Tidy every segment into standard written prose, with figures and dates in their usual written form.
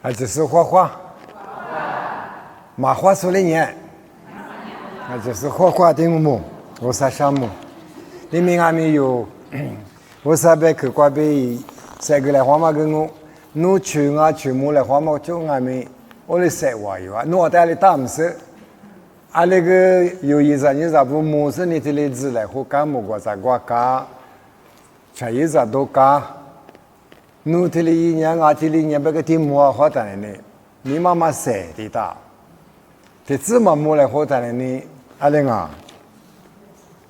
还就是画画，马画出来年，还就是画画的目，我啥项目？里面还没有，我啥别去挂被晒过来画嘛跟我，侬去啊去木来画嘛就还没，我来晒画有啊，侬带来打么事？啊那个有一阵你咋不木是你的例子来或干木个啥挂架，才一咋都架。侬这里一年啊，这里年别个题目啊，好谈的呢。你妈妈写的哒，这字嘛木来好谈的呢。阿玲啊，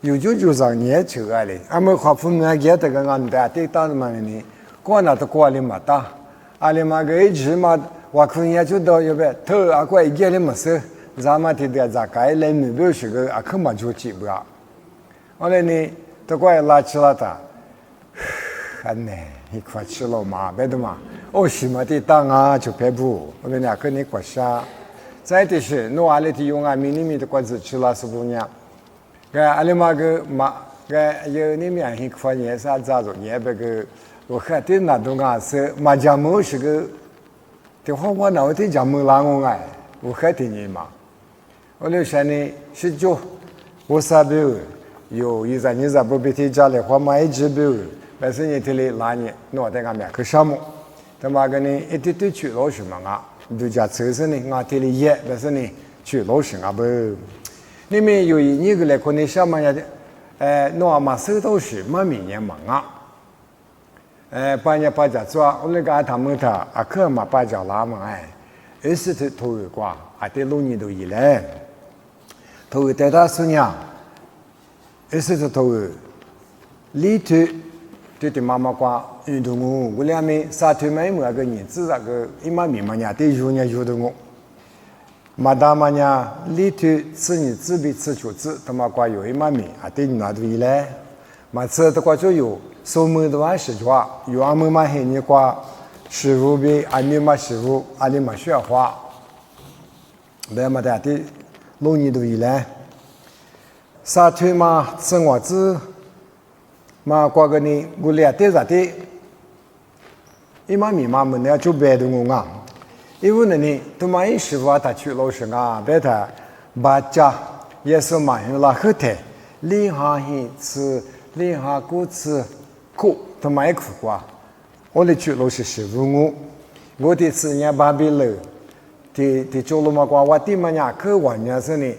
有就上年求阿哩，阿们画父母啊，给这个俺们对当什么呢？过那都过阿哩嘛哒，阿哩嘛个一直嘛，我看人家就到有呗，头阿过一件哩么事，咱们提的咋改来目标是个阿克嘛就记不了。后来呢，都过拉起了哒，安呢。一块吃了嘛，别的嘛，哦，什么的当啊就别不，我跟你讲，跟你过下。再的是，侬阿里的用啊，米里面的瓜子吃了是不呢？个阿里嘛个嘛个有你们一块年啥咋着？你别个我看的那东啊是嘛家母是个，的话我那的家母拉我哎，我看的你嘛，我留下呢是就我啥不有一阵你咋不被提家里话嘛一直不。但是你这里拉你，我在俺们可项目，他妈个呢一点点去老什么啊？度假车是呢，俺这里也，但是呢去老什么不？你们有一个来可能什么呀的，我嘛收到是嘛明年忙啊，半夜把家做，我那个他们他啊可嘛把家拉嘛哎，20头一挂，啊对路你都一来，头带他说呢，20头里头。对的，妈妈讲运动我两面沙滩买么个日子那个一马米嘛呀，对有人运动我，马达嘛呀里头吃日子比吃饺子，他妈讲有一马米啊，对那都一来，嘛吃的话就有收门的话是话，有俺们嘛很你讲师傅比俺们嘛师傅，俺们嘛学话，别嘛的对路你都一来，沙滩嘛吃我子。嘛，过个呢，我俩对着的，一马米嘛们呢就别的我啊，因为呢，他妈一师傅啊，他去老师啊，别他把家也是嘛用了后台，另下去吃，另下过吃苦，他妈也苦过，我的去老师师傅我的吃人家巴比了，的做了嘛过，我的嘛呀，可玩呀是呢，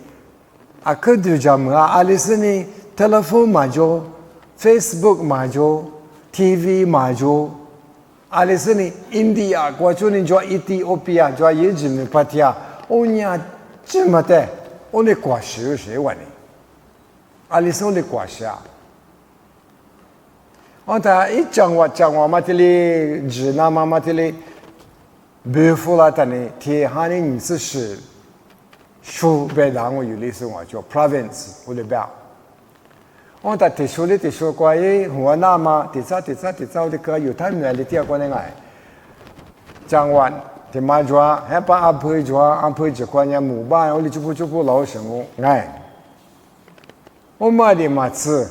啊可就这么啊，阿里是呢，telephone 嘛就。Facebook 嘛就 TV 嘛就，阿里是呢，印度啊，过去呢叫伊蒂欧比亚，叫伊吉米巴提亚，我娘这么的，我的关系是完的，阿里是我的关系啊。我他一讲话嘛，这里指南嘛这里，北服了的呢，天下的你是苏北让我有历史我叫 province 我的表。我在提出的说过，我那么提早的个有他们的第二个那个，讲完的嘛抓，还把安排抓，安排这关键木板，我哩就不老什么，哎，我买的嘛吃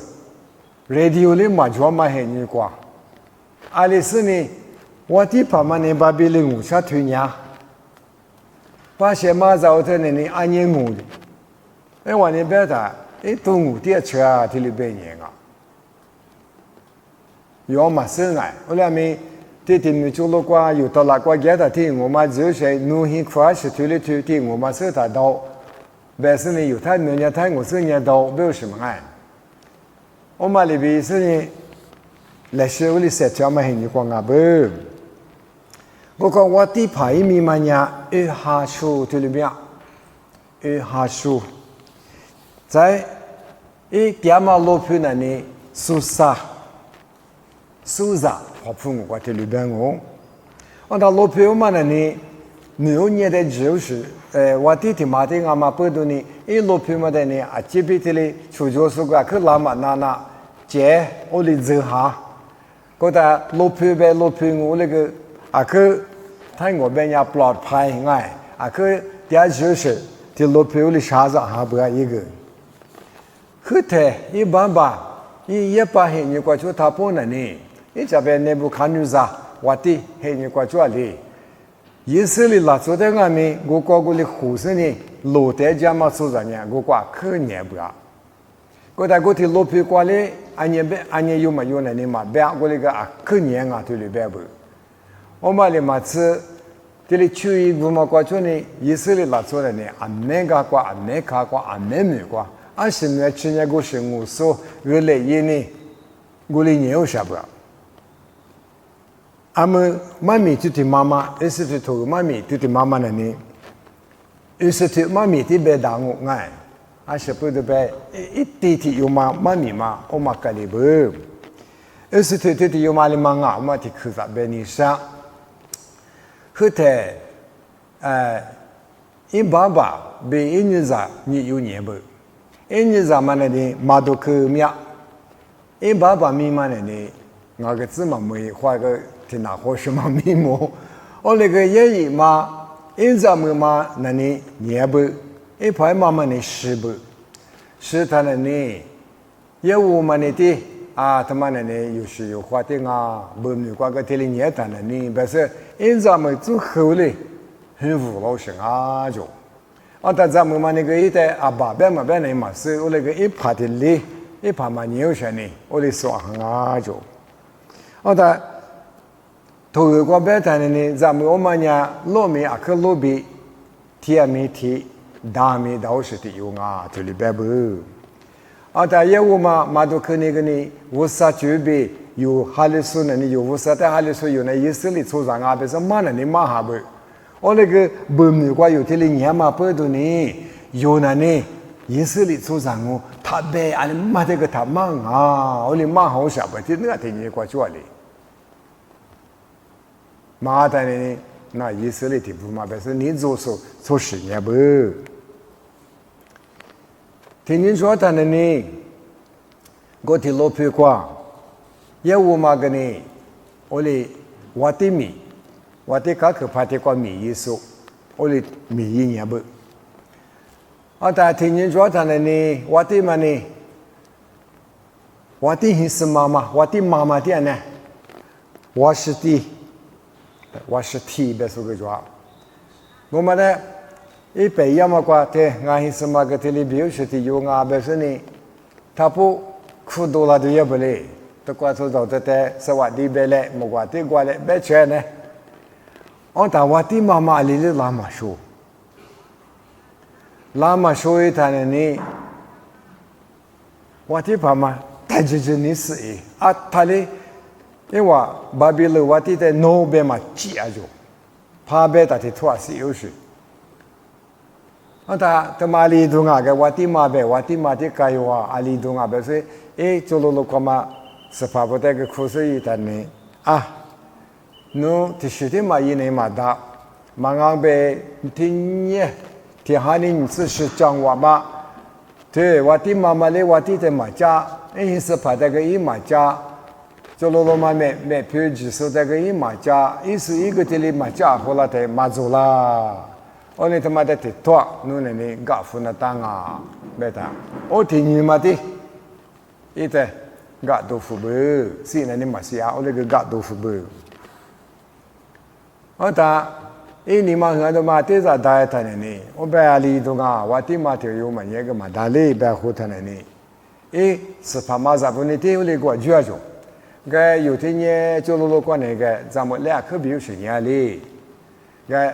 ，radio 的嘛抓嘛很你瓜，阿里是呢，我的爸妈呢把别人误下推呀，把些嘛早的呢安年误的，哎，我那边的。动物的车啊，这里边人啊，有嘛生啊，我俩没这天没做了过，有到那过给他听，我嘛就是农业快是推了推听，我嘛是他到，但是呢有他农业他我是年到没有什么爱，我嘛里边是呢，来学我的社交嘛很你讲啊不，我讲我的排名嘛呀，下数这里边，下数。在点嘛老婆那里苏萨，好朋我这里边我那老婆嘛那里没有年的就是我弟弟嘛的俺嘛不多呢，老婆嘛的呢啊这边这里出去说个去拉嘛那姐我的走哈，觉得老婆我那个啊去他我边呀不老拍哎啊去第二就是的老婆的啥子还不一个。后台一般吧，也把黑人过去他不能呢，这边内部看女子，我的黑人过去里，以色列拉做的俺们，我搞过的护士呢，落在家嘛做啥呢？我挂可年不啊？我在过去落皮挂嘞，俺年有嘛有那呢嘛？别我那个啊可年啊，对里边不？我嘛哩嘛吃，这里秋衣服嘛挂出呢，以色列拉做的呢，俺没个挂，俺没卡挂，俺没没挂，俺是没去年过生我说，我来一呢，我来年有啥不？俺们妈咪就是妈妈，也是去头妈咪就是妈妈那呢，也是去妈咪这边打我哎，俺是不得呗，一弟弟有妈咪嘛，我妈家里不，也是去弟弟有妈的妈啊，我妈去去啥边你上，后头，一爸爸被一年子你有年不，一年子嘛那呢妈都去面，一爸爸咪嘛那呢，我个字嘛没画个。ที่น่าขอชมามีโมโอเลกเยยมาอินซามมานันนี่เนียบอีพายมามันนี่สิบสิท่านนี่เยวูมันนี่ที่ทำมันนี่อยู่สิอยู่ขวาที่งาบ่มีกว่าก็ที่เนียท่านนี่แบบว่าอินซามจุ่เขาเลย很无老实啊就แต่จำมันนี่ก็อีแต่อาบ่าแบบมาแบบไหนมาซื้อโอเลกอีพาที่เลยอีพามันนี่อยู่เช่นนี้โอเลสว่างอ่ะ就แต่头一个白谈的呢，咱们我们家老米啊，可老比甜米甜，大米都是的有啊，这里边不。但业务嘛都可那个呢，无啥区别，有哈里苏呢，有无啥的哈里苏有那以色列出上啊，别说嘛呢，你嘛哈不？我那个不米瓜有这里年嘛不多呢，有那呢以色列出上哦，他别俺嘛这个他忙啊，我哩嘛好啥不？这那个天天过去了。马代呢？那以色列地方嘛，但是你做10年不？听你说他呢？我听老皮话，业务嘛个呢？我哩我的米，我的卡可怕的个米一说，我哩米一年不？但听你说他呢？我的嘛呢？我的是妈妈，我的妈妈的呢？我是的。我是提别说个话，我们呢，一辈子嘛过的，俺是嘛个这里比如说的有俺别说呢，他不苦多了都也不来，都过做到的是我的别来，莫过的过来别钱呢，但我的妈妈里拉嘛说一谈呢，我的爸妈他就是你是他哩。因为巴比伦我的诺贝嘛记啊就，怕别他的托是有事。他马里东啊个我的马的该有阿里东啊，别说做了个嘛是怕不得个苦事一单呢侬是的嘛一年嘛大，马上被听耶，听哈你只是讲话嘛，对我的妈妈嘞，我的嘛家，是怕得个一嘛家。做了嘛没票子，说这个一马家，是一个这里马家后来的马走啦，我那他妈的多，侬那里搞富那当啊，没得，我听你嘛的，一的搞豆腐不，是那里马西亚，我那个搞豆腐不，你嘛很多嘛这咋大他呢？我白阿里东啊，我的嘛就有嘛一个嘛大里白胡他呢，是怕马啥不呢？这有那个绝种。个有天呢，做了过那个，咱们俩可比如10年哩，个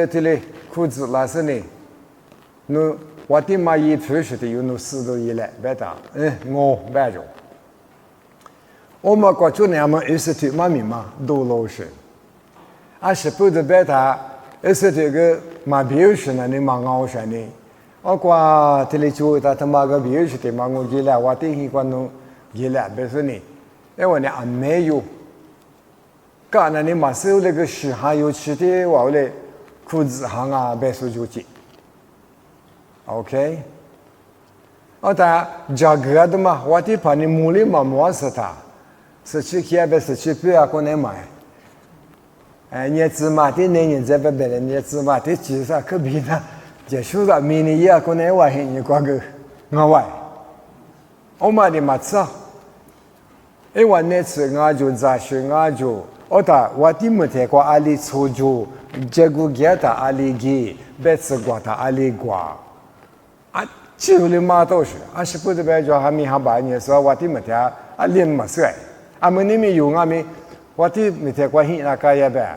这里裤子那是呢，侬我的妈一出去的有侬4多1来，别打，我别着，我们过去呢，我们20妈咪嘛都老实，是不得别打，20这个嘛比如说呢，你嘛熬啥呢？我过这里就他妈个比如说的嘛，我记来我电视关侬记来，别说呢。因为呢，没有，刚才你马上那个市场有吃的，我嘞裤子行啊，别说就进 ，OK，但价格的嘛，我的怕你木里嘛摸死它，17块别17块啊，可能买，你芝麻的那人在别的，你芝麻的其实可比呢，结束了明年也可能外你挂个额外，我买的嘛吃。因为那次我就在学我就 oda wati mate kwa ali chojo jagu gyata ali gi betsa gwata ali gwa a chule ma to shi a shi pu de ba jo ha mi ha ba ni so wati mate a lien ma sai a mani mi yu nga mi wati mate kwa hi na ka ya ba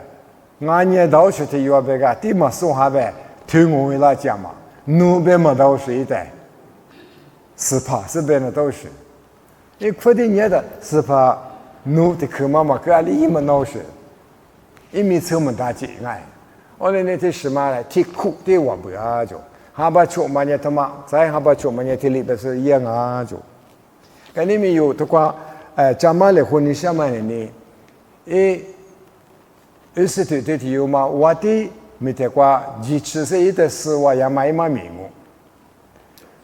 nga nye dao shi ti yo ba ga ti ma so ha ba听我为来讲嘛努别嘛都是一代是怕是别的都是你快点你的是怕努的可妈妈可阿里一么闹是一米车么大几哎我那那这什么来提苦的我不要就哈巴出嘛呢他妈再哈巴出嘛呢这里边是一样啊就跟你们有的话咱们来婚礼上面呢是对有嘛我的没得过几次是一的事我也买嘛名目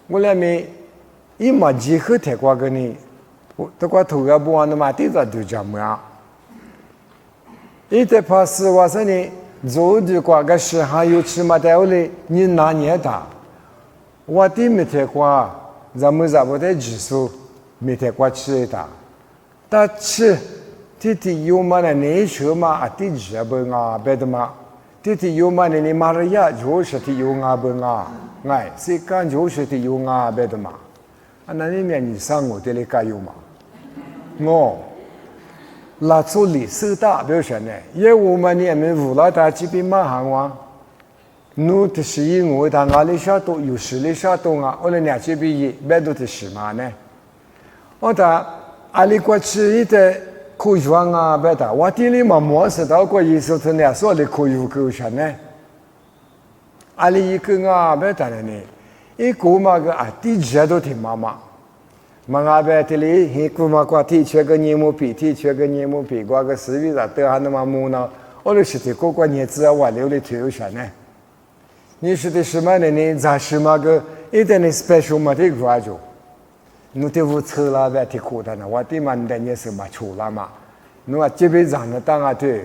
我来没一嘛几个得过个呢得过头个不完的嘛地在就这么样一的怕是我说呢做的过个事还有起码在屋里你拿捏他我的没得过咱们不得技术没得过吃的但吃弟有嘛呢你说嘛啊弟这不啊别的嘛弟有嘛呢你马上呀就是弟有啊不啊哎是干就是弟有啊别的嘛啊那里面你上我这里干有嘛我拉出历史大表现呢也我们呢没无了大这边嘛行哇努的是因为他哪里下都有实力下都啊我们俩这边也别都的是嘛呢我他阿里过去一的可以啊别的我这里嘛模式到过意思是呢说的可以够全呢阿里一个啊别的呢一个嘛个啊第几都挺妈妈Mengapa tadi hiku makwati cakap nyemu pi, cakap nyemu pi, gua ke sebi dah terhad nama muna, oleh situ kau gua nyetzi awal oleh tu sana. Ni situ semana ni zahsima ke itu ni special mati gua jo. Nuti vucer lah berarti kuda na, wati mandanya semacu lama. Nu acibi zahna tanga tu,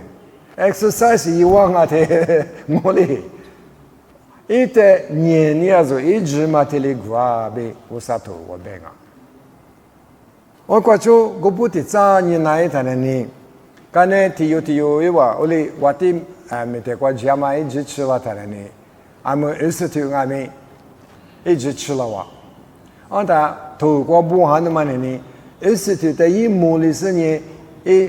exercise iwang ate moli. Itu ni azo, iji mati li gua be usatu wabenga. 我过去我不得早年来谈的呢，刚才提有一话，我哩我的没得过家嘛一直吃了谈的呢，俺们20天俺们一直吃了哇，俺他头过不寒的嘛呢，20天的一亩里是呢，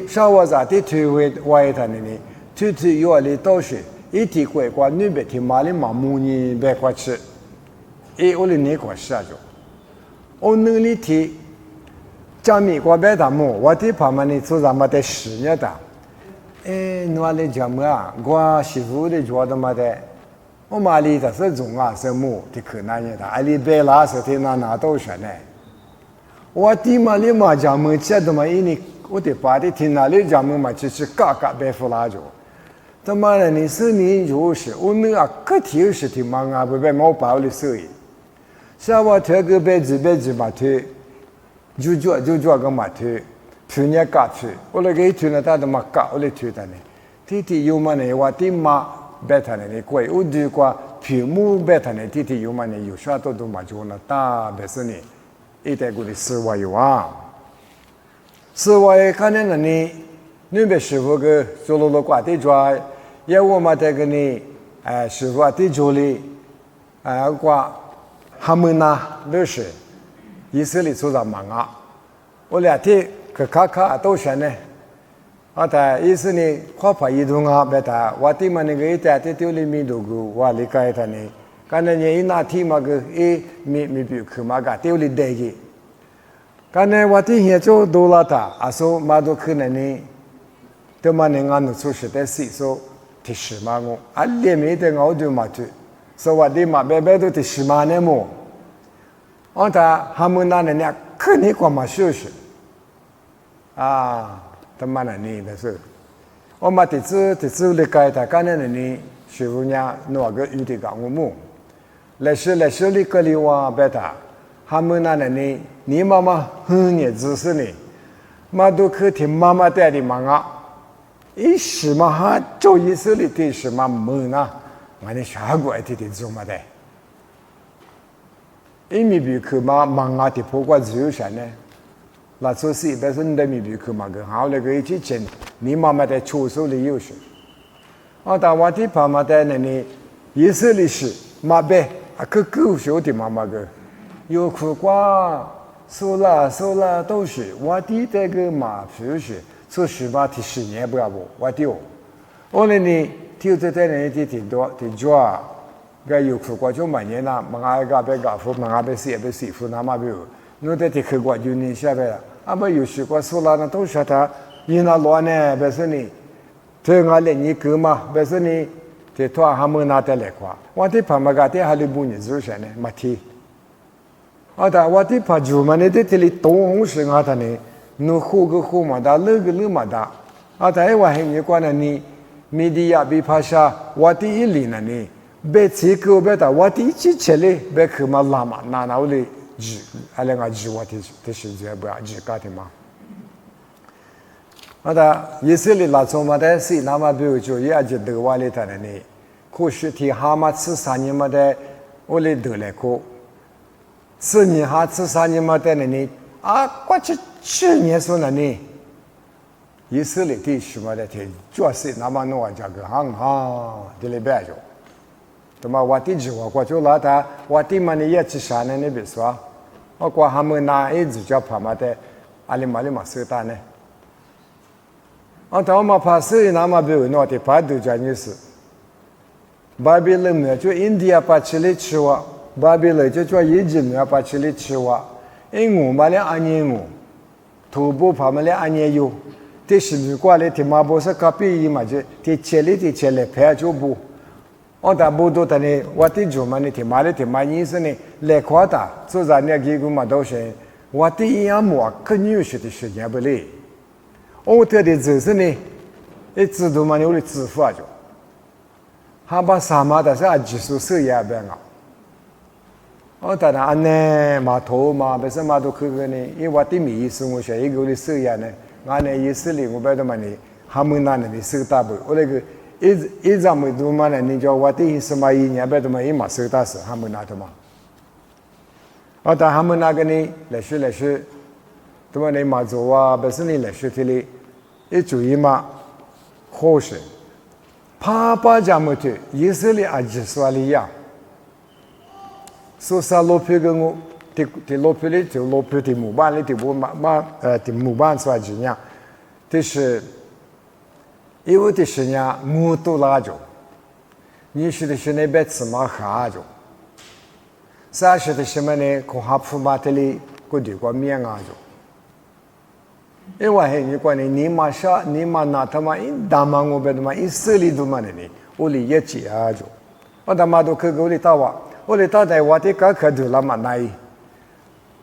小娃子的腿会歪谈的呢，腿有里倒是，一天过过你别听嘛哩嘛母你别过吃，我哩你过吃啊就，我那里提。家米过别的么？我的旁边呢，做咱们的10年的，我来讲嘛，我媳妇的做的嘛的，我妈里的是种啊，是么的可难的，阿里白拉是的拿到什呢？我的嘛里嘛讲么，这的嘛，因为我的爸的听哪里讲么嘛，就是嘎嘎白付拉着，他妈的你是你就是我们啊，个体是的嘛啊，不被毛包的收益，像我这个白纸嘛推。就做个嘛推，推人家搞推，我那个推呢，他都嘛搞，我来推他呢。弟有嘛呢？我弟妈别他呢，贵，我对过屏幕别他呢，弟有嘛呢？有啥都嘛做呢，大别是呢，一代过的思维有啊，思维看见了呢，你别师傅个做了挂的抓，也我嘛这个呢，师傅的做哩，挂他们呐都是。以色列做啥忙啊？我俩天可卡都是呢。啊，他以色列跨派移动啊，别他我天嘛那个一代的丢里面都个我理解他呢。刚才你那天嘛个没比去嘛个丢里带个。刚才我天现在多了他，啊说嘛都可能呢，都嘛能按出实在是说提示嘛我，啊里面的我就嘛就，说我天嘛别都提示嘛呢么。我他们那人家肯定光嘛休息，啊，他妈的你的是，我嘛这次理解他，刚才你师傅伢弄个有的讲我么，来说里个里话别他，他们那人你妈妈很年知识呢，嘛都去听妈妈带的嘛啊，一时嘛哈做一时里的时嘛没呢，俺的下过一点做嘛的。因为比去嘛忙啊的破过只有啥呢？那做事别是你的米比克嘛个，好那个一起钱，你妈妈在出手里有些。但我的爸妈在那里，以色列是马背个狗小的妈妈个，有苦瓜、收啦都是，我的这个马就是，做事吧10年不要不，我丢。我那里就在那里挺多挺抓，个有苦瓜就每年啦，忙阿个别搞夫，忙阿别师傅那嘛别有，侬在这苦瓜就你下边了，不有时瓜收啦那都是他，伊那乱呢，别说你。这我来你哥嘛，别说你，这托他们拿得来夸，我的爸妈家的还里不你做啥呢？没提。但我的爸舅嘛，你在这里东是我的呢，侬活个活嘛大，乐个乐嘛大。但我还你管了你，米的呀比怕啥，我的一里呢呢，别这个别的，我的一起起来，别去嘛拉嘛，那我的治，阿拉我治我的时间不要治家的嘛。以色列那从嘛的是那么比如就也就得完了他的呢，可是提哈嘛吃3年嘛的，我来得来过，4年哈吃3年嘛的呢，过去7年说呢，以色列地区嘛的提主要是那么弄啊这个这里边就，那么我的就我过去了他，我的嘛呢也吃啥呢？你别说，我过他们那一直叫怕嘛的，阿里嘛收单呢。但我们怕是那么比如那的怕都叫你是，巴比伦呢就印度怕起来吃哇，巴比伦就叫埃及呢怕起来吃哇，我们俩安年我，徒步怕们俩安年有，这是如果来听马波是咖啡嘛就，这切来拍就不，但不多的呢，我的就嘛呢听马意思呢来夸大，做啥呢？结果嘛都是，我的一样么可牛些的时间不来。我这的就是呢，制度嘛，有的支付啊就，他把啥嘛的是技术手也变了。当然安呢，码头嘛，不是码头去个呢，因为我的米是我学一个的手也呢，俺呢意思里我摆的嘛呢，他们那呢手打不，我那个一张没多嘛呢，你叫我的意思嘛，1年摆的嘛，一嘛手打是他们那的嘛。但他们那个呢，来说，他们呢嘛做啊，不是你来说的哩。一注意嘛，好些，怕这么多，以色列阿吉说的呀，说啥罗皮个我，的罗皮哩就罗皮的木板哩的木板说怎样，就是因为的是呢，木头拉着，你说的是那边芝麻哈着，啥说的什么呢？可哈铺马的哩，个地个面啊着。因为你讲你妈拿他妈一大妈我别他妈以色列都嘛的呢，我里也接啊就，我他妈都去我里打哇，我里打在我的家可都拉嘛来，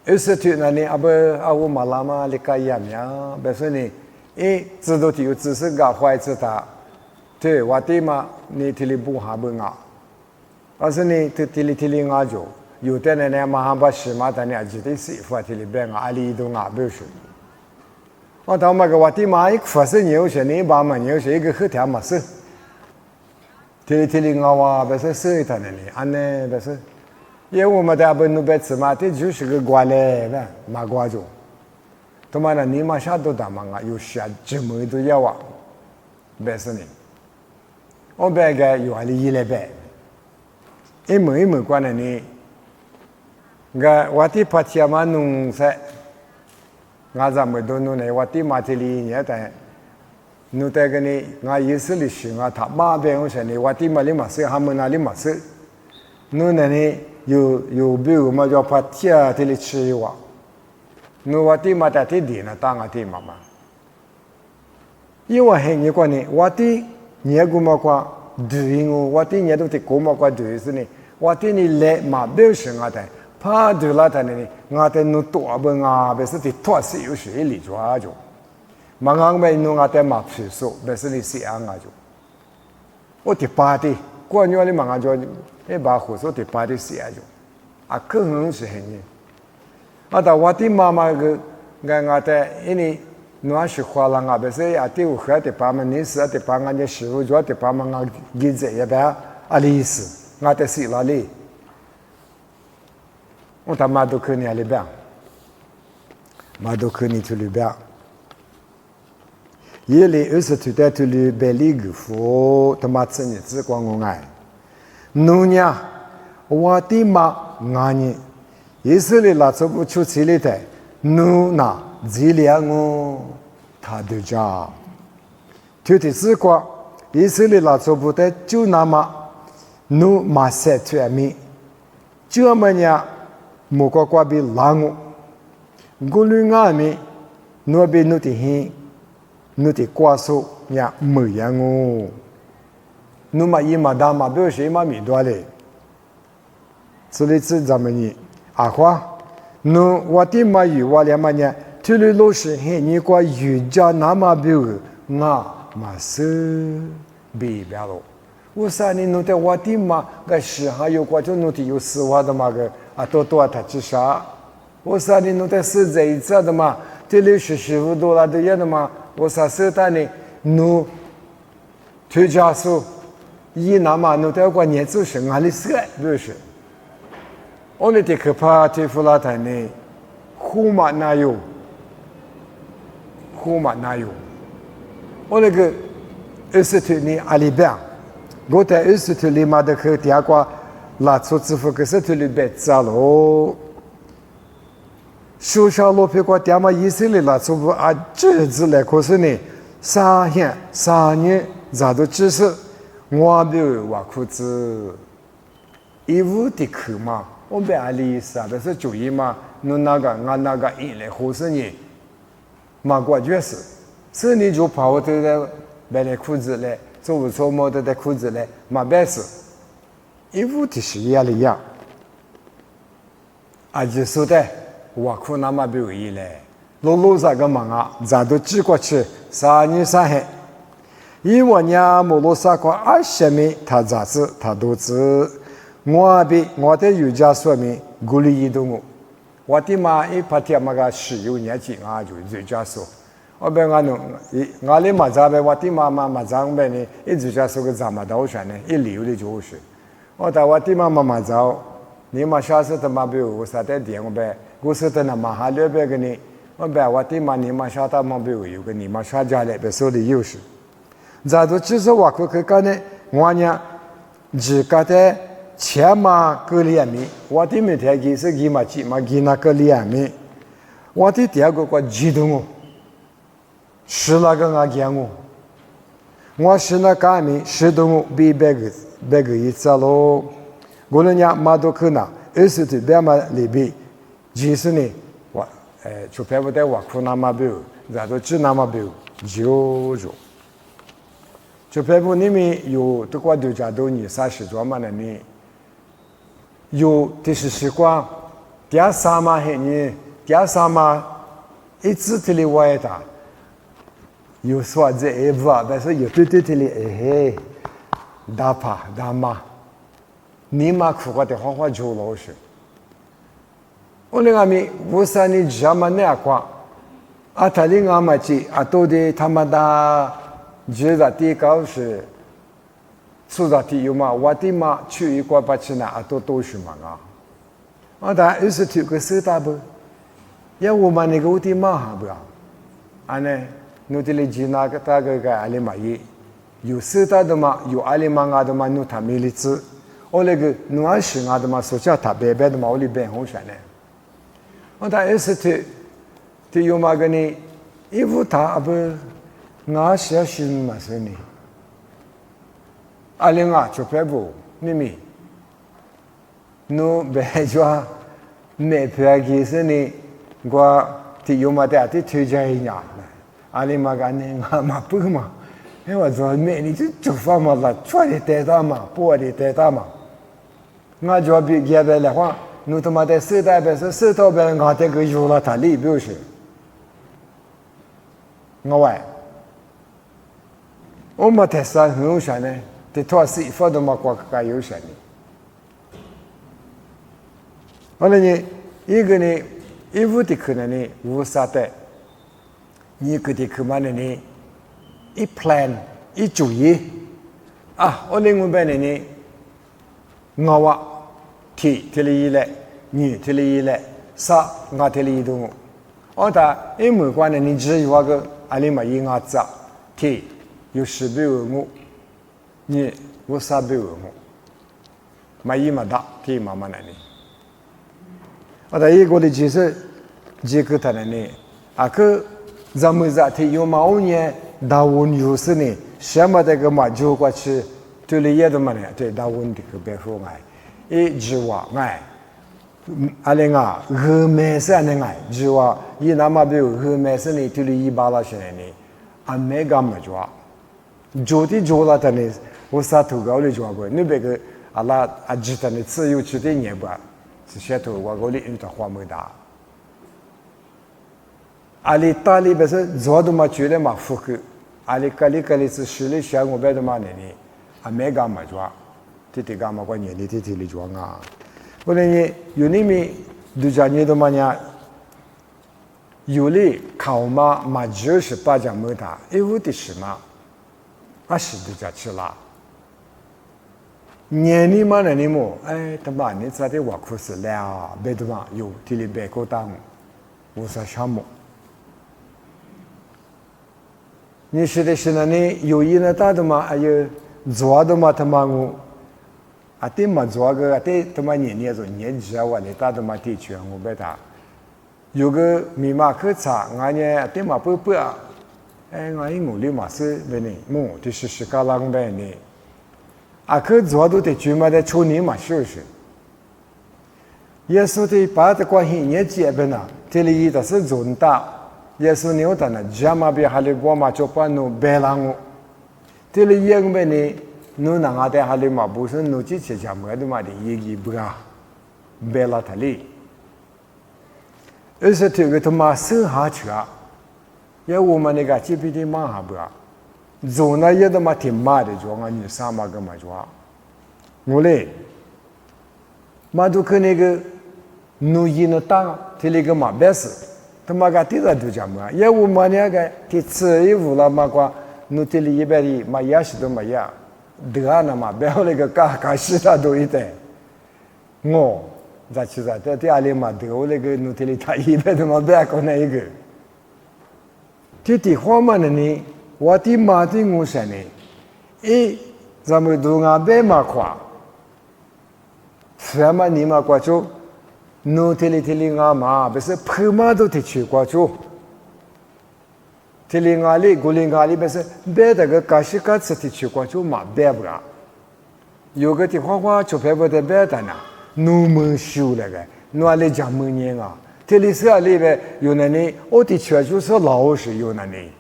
有时候那呢我嘛拉嘛里个样样，别说呢，知道的有知识个坏知道，对我的嘛你提里不哈不啊，但是呢提里啊就，有的人呢嘛哈把西马的呢记得师傅提里边啊里都啊不是。他们个我的妈一发生牛些，你把嘛牛些一个后天嘛是，提里我哇，不是手他那里，安呢不是，因为我们在不努白吃嘛，这就是个瓜嘞，呗，马瓜种，他妈的你嘛啥都打嘛啊，有啥这么多要啊，不是呢，我白个有阿里一来白，一门关的呢，个我的怕天嘛弄噻。我咱们都弄呢，我的马这里也在，弄在个呢，我意思里是我他妈边我说呢，我的马里马是他们那里马是，弄呢有比如嘛叫怕天这里吃一碗，弄我的马在这里呢，当我的妈妈，因为很你讲呢，我的年个嘛讲对我的年都得过嘛讲对是呢，我的你来嘛表示我的。怕对了他呢，我在弄多不啊，不是的多是有水里抓着，马上没弄我在马皮手，不是的是啊就，我的八的，过年的马上就，把火烧的八的是啊就，可能是很呢，但我的妈妈个，我在因为我是花了我不是呀，对我喝的把嘛，你是的把我的师傅做的把嘛，我给这一边里是，我在是哪里？我他妈都去年里边，马都克尼图里边，夜里20头在图里白里个佛，他妈子日子光我爱，农呀，我的妈俺呢，以色列拉出不出去里的，农那质量我他的家，就的时光，以色列拉出不的就那么，农马塞出米，就么呀，莫个瓜比拉我。古律俺们，那边那的很，那的瓜熟呀没样哦。那么一嘛大嘛，不是嘛米多嘞。所以这咱们呢，阿花，那我的嘛有我俩嘛呢，这里老师很你个瑜伽那么表，那嘛是别别了。我啥呢？那的我的嘛个时还有个就那的有丝袜的嘛个啊，多他至少。我啥呢？弄得是这一次的嘛？这里15多了的样的嘛？我啥时代呢？弄推家书，一拿嘛弄得我年纪是哪里是不是？我那的可怕的弗拉台呢？胡马哪有？我那个20头呢阿里边，我在20头里嘛的去第二个拉出支付，可是头里边走喽。手上落皮瓜爹妈以色列拉出不啊，这子来可是呢，3年咋都只是我没有挖裤子，义务的去嘛，我别阿里啥，但是注意嘛，侬那个俺那个一来可是呢，嘛过就是，4年就跑我都在买来裤子来，做么的裤子来，嘛别是，义务的是压力呀，啊就说的。我可那么不容易嘞，路上个忙啊，咱都挤过去3年3黑。因为呢，马路上个20米，他咋子他都知。我的瑜伽说明鼓励移动我的妈一拍天嘛个10年级啊就瑜伽说，我别俺弄，俺哩嘛咋呗？我的妈妈嘛咋呗呢？一瑜伽说个咋么到上呢？一流的就是，我的我的妈妈嘛咋？你嘛下次他妈比我啥的点我呗？我说的那嘛哈了别个呢，我别我的嘛你嘛下他嘛比我有个你嘛下家来别说的有事，咱都只是我可干呢，我呢只觉得钱嘛够2米，我的每天给是给嘛几嘛给那个2米，我的第二个激动哦，是那个我讲我是那个米是动比别个一次喽，我那呢嘛都可能20头别嘛里边。其实呢，就拍不得我苦那么表，然后只那么表，就拍不里面有这个度假都20-30桌嘛的呢，有的是习惯，第3嘛黑呢，第3嘛一直这里我也打，有说这一步啊，但是有对这里嘿，打怕打骂，你嘛苦过的方法就老实。我那个米，我说你这么难过，啊，他那个嘛去，啊，到底他们的觉得地高是，出的地有嘛，我的嘛去一块把钱拿，啊，都是嘛啊，啊，但20头个手打不，要我们那个我的嘛哈不啊，啊呢，侬这里去那个大个阿里嘛也，有手打的嘛，有阿里嘛阿的嘛，侬他没理智，我那个侬阿是阿的嘛，说起他白白的嘛，我里边好些呢。我打20头有嘛个呢？衣服他不，我小心嘛是呢。阿里啊，就拍不，你咪，侬别说，没拍其实呢，我提有嘛的，提推荐一下。阿里嘛个呢，我嘛不嘛，因为说没你就做法嘛了，穿的带大嘛，包的带大嘛，我就比别别的话。侬他妈的手袋呗，手套呗，我这个有了他里表示，我们台上很有钱呢，这套是一发都没过个有钱的。后来呢，一个呢，衣服的可能呢无啥的，你个的可嘛呢，一 plan 一主意啊，我另外边呢，我。T 提了一来，女提了一来，3我提了一动，他一没关的，你只有个阿里嘛一伢子，天有10倍5，你53倍5，嘛一嘛大，天嘛嘛那呢？他一个的就是这个他那呢，个咱们在天有嘛5年，大温有时呢，什么这个嘛就过去，对了也的嘛呢，对大温这个别说哎，一直话哎。阿里nga remesa nengai jiwa yi nama be remesa ni tuli bala shene ni amega majwa joti jola tane usa tu ga oli jwa go ni be ge ala ajita ni tsu yu chi de nye ba si she tu wa go li in ta hwa mo da ali tali be se zodu ma chule ma fuku ali kali tsu shili sha ngo be de ma ne ni amega majwa titi ga ma kwa nye ni titi li jwa nga我呢，有你们都讲你都么样？有哩考嘛嘛就是把讲没打，有的是嘛，是都讲去了。年里嘛那里么？他妈你咋的我苦死了？别的嘛有体力别够当，无啥项目。你说的是那里有一那大的嘛？有做的嘛？他妈我。ate mazwaga ate tama nyeni zo nyenja wale ta tama ti chua ngo beta yoga mima kha nganye ate ma pu pu ngai ngo li ma se bene mo ti shi ka lang be ni kha zwa do te chuma de chu ni ma shi shi yesu te pa de kwa hi nye ji be na te li yi da se zon ta yesu ni o ta na jama bi hale go ma cho pa no be lang te li yeng be ni no na nga de hale ma bu sen no chi che jam ga de ma de ye gi bra bela thali ese te ge to ma se ha cha ye wo ma ne ga chi pi de ma ha bra zo na ye de ma ti ma de jo nga ni sa ma ga ma jo ngo le ma du ke ne ge no yi na ta te le ge ma bes to ma ga ti da du jam ga ye wo ma ne ga ti tse yi vu la ma kwa no te le ye ba ri ma ya shi do ma ya德那嘛，别那个嘎西他都一代，我咋去咋？在阿里嘛，德那个努特里他一辈子嘛，别个那一个。这地方嘛呢，我的妈的我说呢，咱们都阿别嘛夸，什么你嘛夸就，努特里阿嘛，不是普嘛都得去夸就。Tilingali, gulingali, bese beda ga kashi ka tsati chukwa chu ma bebra. Yoga ti hwa chupebo de beda na, nu mu shu le ga, nu ale jamu nye nga. Tilisi ali be yunani, o ti chua chu so lao shi yunani.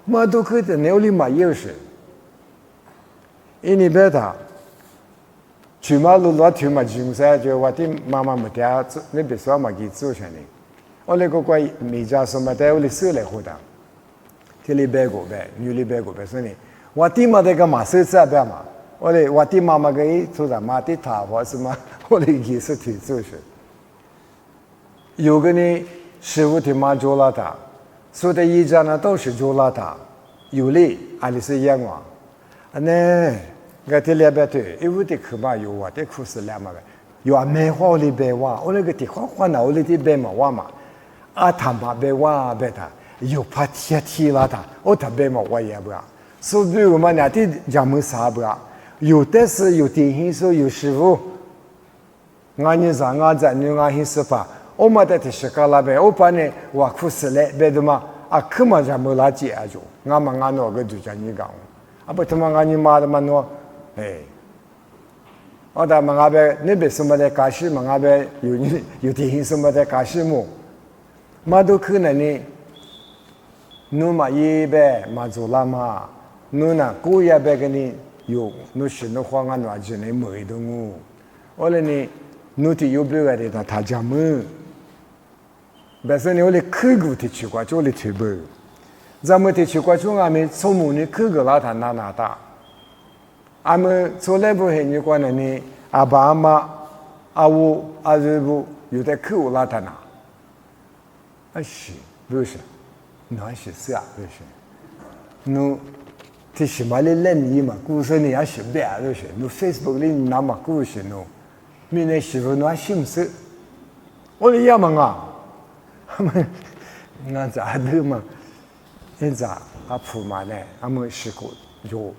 Ma do ke de neoli ma ye shi. Ini beda, chuma lu la chuma jingsa jo wati mama mutia, ne beswa ma gi tsu shani. Ole ko kwa mi ja so ma te oli su le huda. Tili bego be, nyuli bego be suni. Wati ma de ga ma se sa be ma. Ole wati ma ma ga yi tu da ma ti ta wa su ma. Ole gi su ti su shi. Yu ge ni shi wu ti ma jo la ta. Su de yi ja na do shi jo la ta. Yu li ali se yang wa. Ne ga ti le be tu. I wu ti khu ma yu wa ti khu se la ma be. Yu a me ho li be wa. Ole ge ti ho na ole ti be ma wa ma. A ta ma be wa be ta. 有怕天气了的，我特别嘛我也不啊，所以我们那的讲么啥不啊？有的是有电信说有师傅，俺你上俺在你俺很是吧？我们在这是干那边，我把呢我苦死了，别的嘛啊，可嘛讲没拉解就，俺们俺那个就讲你讲，啊不他妈俺你妈的嘛喏，我他妈俺边那边什么的干事嘛，俺边有电信什么的干事么，嘛都可能呢。nu ma ye be ma zo la ma nu na ku ya be ge ni yo nu shi no hwa nga na je ne mo i do ngu ole ni nu ti yo be ga de ta ja mu be se ni ole khu gu ti chi kwa jo le ti bu za mo ti chi kwa jo nga me so mu ni khu ga la ta na na ta a me so le bu he ni kwa na ni a ba ma a wo a ze bu yo de khu la ta na a shi bu shi那是是啊，就是，侬，这什么的人伊嘛，故事你也是别就是，侬 Facebook 里那么故事侬，明年媳妇侬还心思，我的呀嘛啊，俺咋的嘛？现在啊铺嘛呢，俺们试过有。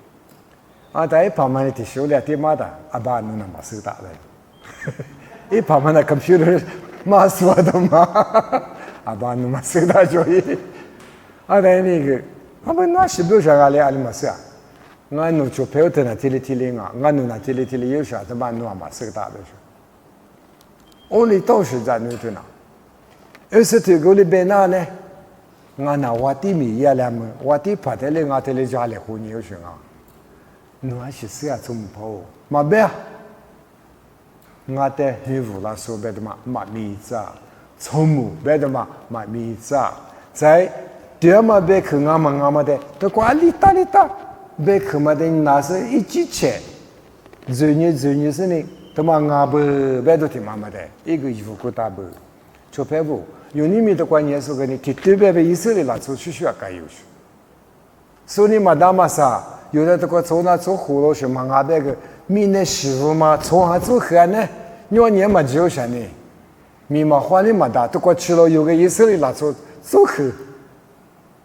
啊，但一旁边的手里的嘛的，阿爸弄那么手打的，一旁边的 computer 嘛说的嘛，阿爸弄嘛手打就伊，啊，但那个，阿爸那是不是阿里阿里嘛是啊？俺弄就票的那提里啊，俺弄那提里有啥他妈弄嘛手打的是，我里都是在弄的那，而是这个里边那呢，俺那瓦地米也来么，瓦地拍的嘞，俺这里家里户你有啥啊？侬还是谁啊？做唔跑？嘛别啊！我在黑屋啦，说别的嘛，嘛米子，从木别的嘛，嘛米子，在第二嘛别去俺们的，都管里打，别去嘛的那是一几钱，最年是呢，都嘛俺不别都听妈妈的，一个衣服够大不？就别不，有你们的观念说个你，给对别以色列啦，做需要该有去，所以嘛大嘛啥？有的这个从那做葫芦什么啊？那个米那师傅嘛，从还做河呢，年嘛只有啥呢？米嘛花的嘛大，都过去了有个以色列那做河，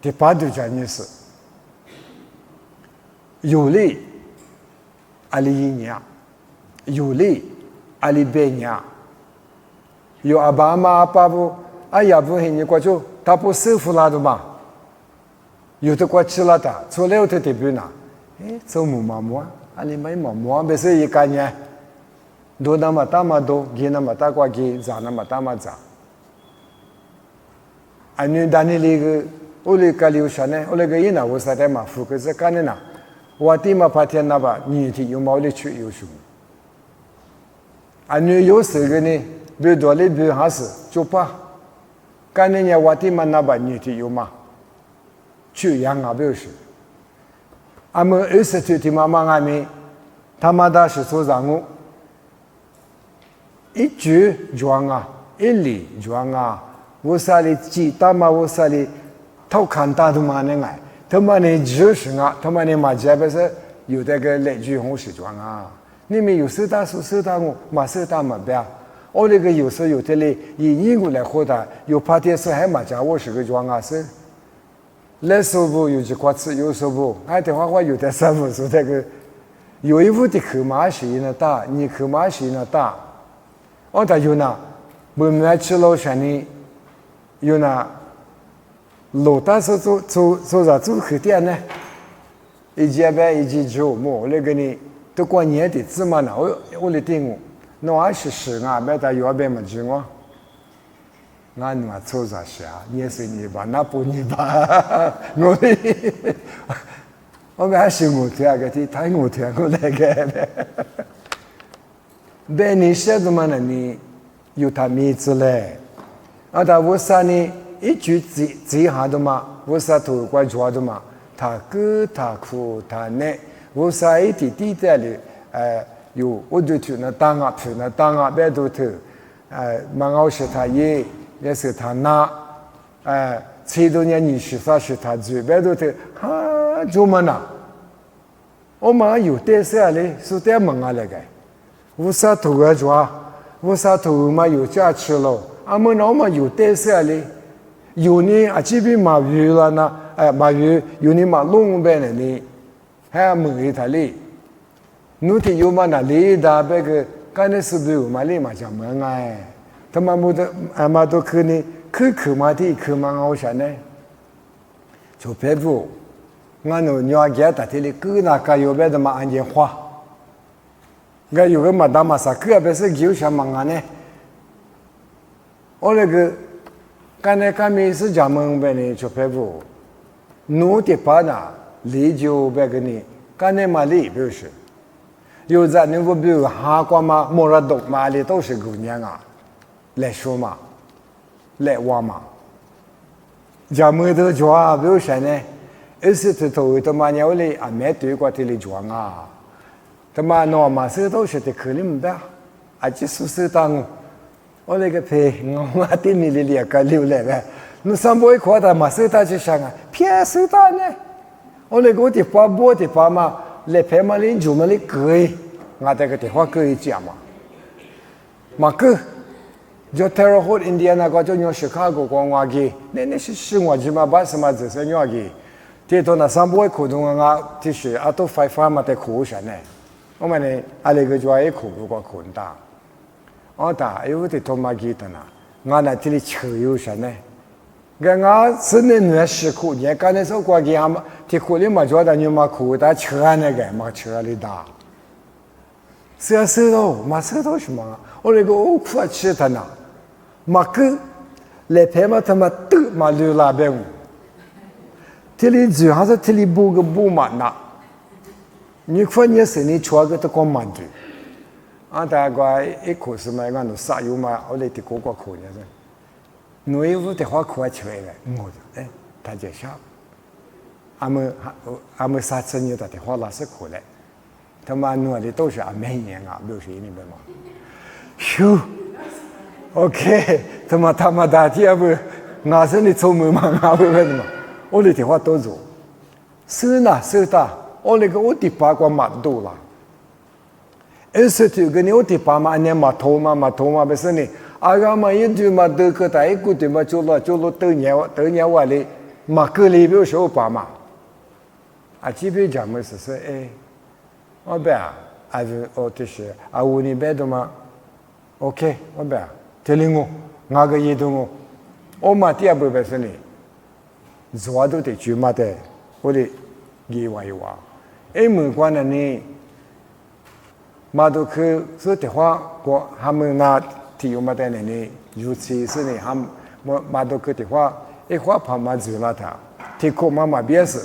第八度讲的是有利阿里一年，有利阿里百年，有阿爸妈阿爸不阿爷不很你过去，他不师傅拉的嘛，有的过去了的，做了有的得不拿。做木嘛木啊，阿里买嘛木啊，别说一个年，多那么大嘛多，给那么大过给，咋那么大嘛咋。啊，你当你那个，我那个留下呢，我那个人呐，我啥的嘛，副个是干的呐，我地嘛怕天那吧，你的有毛的去有什么？啊，你有时个呢，别多的别还是就怕，干的呢，我地嘛那吧，你的有嘛，去养啊，不是。俺们20岁妈妈俺们，他妈的是做任务，一句装啊，一里装啊，我啥里记他妈我啥里偷看他都嘛能爱，他妈的就是啊，他妈的嘛这不是有那个来句红是装啊，你们有手打手手打我，嘛手打嘛不要，我那个有时有的嘞，以英国来回答，有怕电视还嘛讲我是个装啊是。来说不有几块吃，有说不，俺的话有的师傅说这个，有一屋的口马是那大，你口马是那大，哦，他有那，我们去老山里，有那，老大是做啥做口店呢？一节班一节九么？那个呢，都过年的芝麻呢，我来订我，那20啊，买到200么子我。俺嘛做啥事啊？你是你吧，那不你吧？我们还是我听个的，太我听我那个。别你晓得嘛？你有他名字嘞？啊，他为啥呢？一句字下的嘛？为啥头怪抓的嘛？他哥他苦他难，为啥一地带里有我就去那当啊，去那当啊，别都头蛮好是他爷。也是他拿，最多年20岁是他做，别都是哈做么呢？我们有点啥嘞？是点么啊那个？为啥头个抓？为啥头嘛有价值了？俺们那么有点啥嘞？有你啊这边嘛鱼了呢？嘛鱼有你嘛弄边的呢？还问一他嘞？你听有嘛那里的那个干的是不有嘛哩嘛讲么哎？他妈么的，俺妈都去呢，去嘛的，去嘛好些呢。就别不，俺那娘家大体里，搁那个有别的嘛安件花，俺有个嘛大嘛啥，搁别是有些嘛安呢。我那个，刚才刚没是讲门边呢，就别不，弄的把那里就别个呢，刚才嘛里不是，有在那个比如哈瓜嘛，莫拉多嘛里都是姑娘啊。来说嘛，来挖嘛，家门头抓，比如说呢，20岁头他妈娘嘞啊，买对过的嘞抓啊，他妈弄嘛手都是的可怜不得，啊，这宿舍当我那个陪我店里里两个留来了，你上班一块的嘛手打就想啊，偏手打呢，我那个我的爸爸的爸妈来陪嘛嘞就嘛嘞给，我这个电话给一讲嘛，嘛给。就Terre Haute Indiana 个就用Chicago 个话嘅，那是生活起码把什么子是用嘅，这都那三不苦动啊，就是啊都快发嘛得苦神呢，我们呢啊那个就爱苦不过苦大，我打有的托马吉的呢，我那这里求有神呢，个我是那女是苦，你刚才说过嘅，他们这苦里嘛觉得你嘛苦，但求啊那个嘛求啊里大。是咯，嘛是到什么？我那个我苦吃他呢，嘛个来陪嘛他妈都嘛流拉边我，这里主要是这里补个补嘛那，你看你是你穿个都光满的，啊大概一口是嘛，俺都啥有嘛，我来的个个苦呢是，侬有的话苦吃来了，我就他就笑，俺们啥子你的话老是苦嘞。他妈弄的都是啊，每年啊，60你明白吗？咻 ，OK， 他妈大体不，俺是你聪明嘛，俺不问嘛，我的电话都做，是呐是的，我那个我的八卦蛮多了，是这个你我的爸妈呢嘛头嘛不是你，啊个嘛一句嘛得个大一个的嘛就了得年外嘞，嘛个里边是我爸妈，啊这边讲么是说我不啊，我就是我那边的嘛 ，OK， 我不啊，这里我个移动我嘛第二步不是你，做都得去嘛的，我得给我一话，没关的呢，嘛都去说的话，他们那提有嘛的呢，尤其是呢，嘛都去的话，话怕嘛做了他，提口嘛别是，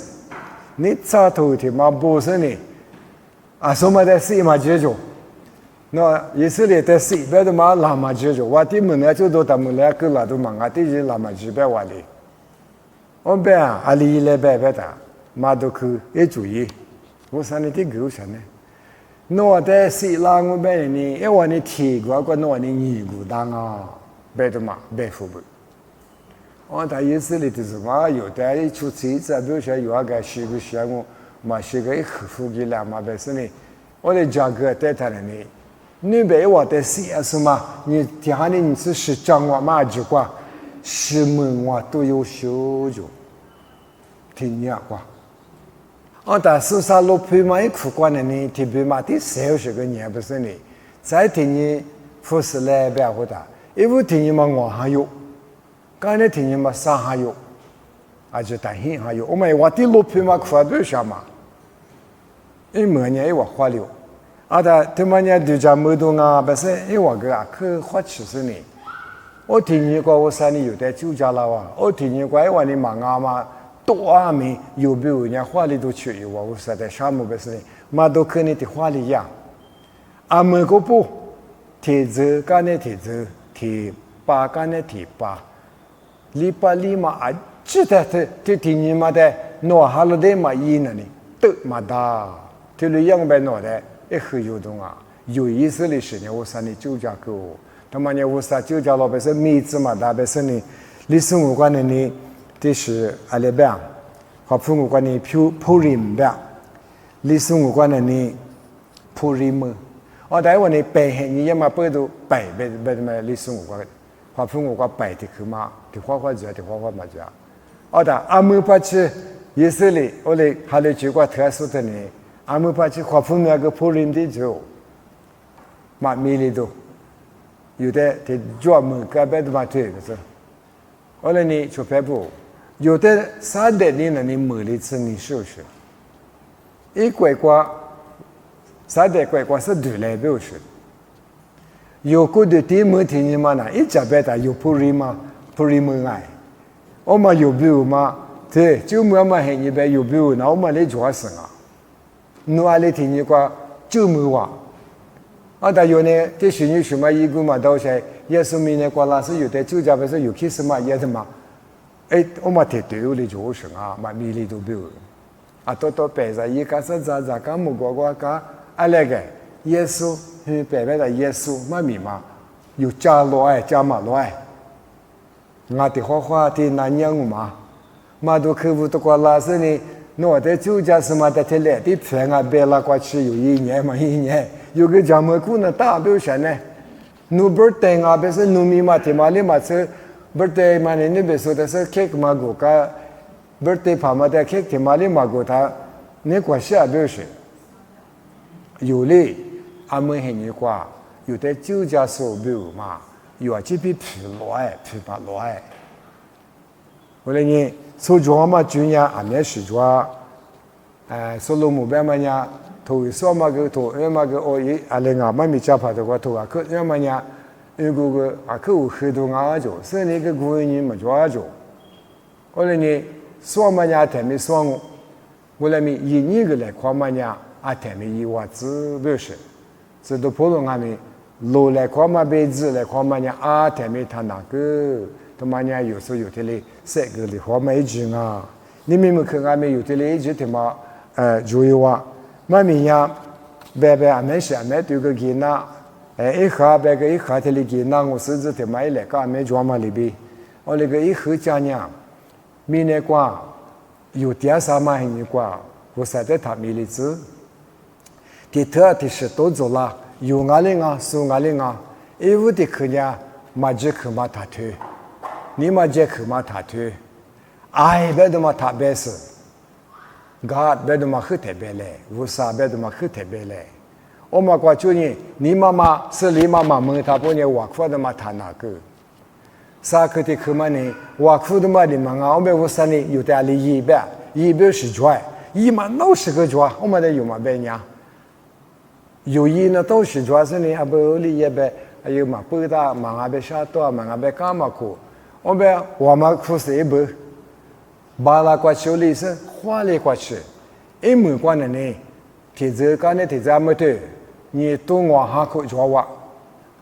你咋头的嘛不是呢？啊，什么的事嘛解决，那以色列的事，别的嘛拉嘛解决，我的门呢就都他们来个拉都忙啊，这些拉嘛解决完了，我别啊，阿里来别的，嘛都去也注意，我说你的狗神呢，那的事拉我别呢，因为你提过个那你尼古当啊，别的嘛别付不。我在以色列的时候，有的一出去，这比如说有那个是个项目。嘛是个客户给了嘛，本身呢，我的价格带他了呢。你别我的是什么？你底下呢？你是讲我嘛？就话是门我都有修就，听你话。我但是啥路配嘛？一苦关的呢，特别嘛的60个年不是呢？再听你富士来别回答，因为听你嘛我还有，刚才听你嘛啥还有，而且担心还有，我们我的路配嘛苦多少嘛？每年我花了，他们呢就讲没动啊，不是我个去花70年，我听你过我3年有在酒家了哇，我听你过我你忙啊嘛，多啊没有没有人家花里都去有我实在项目不是，嘛都跟你的花里一样，每个不提子干的提子，提八干的提八，礼拜嘛记得听你嘛的，挪下了的嘛一呢你都嘛大。这里样板脑袋也很有动啊，有意思的是呢，我说你酒家狗，他们呢我说酒家老百姓面子嘛，大百姓呢，历史我管的呢，这是阿里边，和父我管的普林边，历史我管的呢，普林么，台湾呢白黑你要么不都白什么历史我管，和父我管白的去嘛，的花嘛讲，的阿姆巴去以色列，我嘞还来举个特殊的呢。阿姆巴去华府那个普林的酒，嘛米里头，有的专门个别的嘛推个是，后来呢就排布，有的3代人呢你买了次你试试，一拐瓜，3代拐瓜是对来表示，有个的地门听你嘛呢，一家别的有普林嘛，普林门爱，我们有表嘛，对，就我们很一般有表，那我们来做什么？侬阿里听你讲就没话，但有呢，这许你什么一个嘛都是，耶稣明年过了是有的，就家不是有开始嘛也的嘛，我们提对我的做什啊，嘛米里都表，多白着一个是咋个木瓜个，那个耶稣白的耶稣嘛米嘛，有加嘛罗爱，我的花的那样嘛都客户都过了是呢。我的酒家什么的，他来的骗啊，别了过去有1年嘛，1年有个家门姑呢大表现呢， nu birthday nga be se nu mi ma te ma le ma se birthday ma ne be so de se cake ma go ka birthday 跑嘛的 cake te ma le ma go ta ne kwa sha be shi 有嘞阿门很你话有的酒家手表嘛有啊这边皮来皮把来我来呢手镯嘛主要阿面是镯手罗木边嘛呀头说嘛个头嘛个哦伊阿嘞啊嘛咪家跑的话头啊可要嘛呀如果个啊可有很多啊就是那个古人嘛镯就我来呢说嘛呀他们说我来咪一年个来看嘛呀啊他们一娃子不是这都普通阿咪路来看嘛辈子来看嘛呀啊他们他那个他嘛呀有时候有的嘞这个的话没劲啊你们没看阿咪有的嘞一直他妈注意哇嘛咪呀白白阿没是阿没对个给那一下白个一下的嘞给那我甚至他妈一来个阿没抓嘛里边我那个一喝家呢咪那瓜有点啥嘛很你瓜我实在他没例子第二第十都走了有压力啊受压力啊因为的可能嘛这可嘛他推你嘛这可嘛他推哎别的嘛他别是 God 别的嘛很特别嘞我啥别的嘛很特别嘞我嘛过去呢你妈妈是你妈妈问他不呢我说的嘛他那个啥个的可嘛呢我说的嘛的嘛我们我啥呢有点利益一边是赚一嘛老是个赚我们的有嘛别呢有一呢都是主要是呢，阿不里也别，还有嘛不大嘛阿别下多嘛阿别干嘛苦，我们我们苦是一不，巴拉过去里是花里过去，一门关的呢，提着干的提着么的，你都我哈口抓我，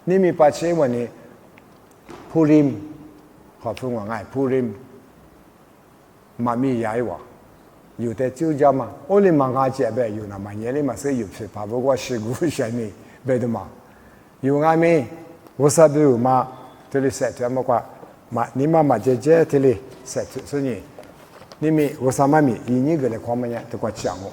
你们把钱问呢，普林，好说我爱普林，妈咪也我。有的酒家嘛，我哩忙阿姐呗，有那么年哩嘛是有些，怕不过事故上面，别的嘛，有阿妹，我啥都有嘛，这里晒这么挂，嘛你妈妈姐姐这里晒所以，你们我啥妈咪，一年个来看么样，都给我讲我。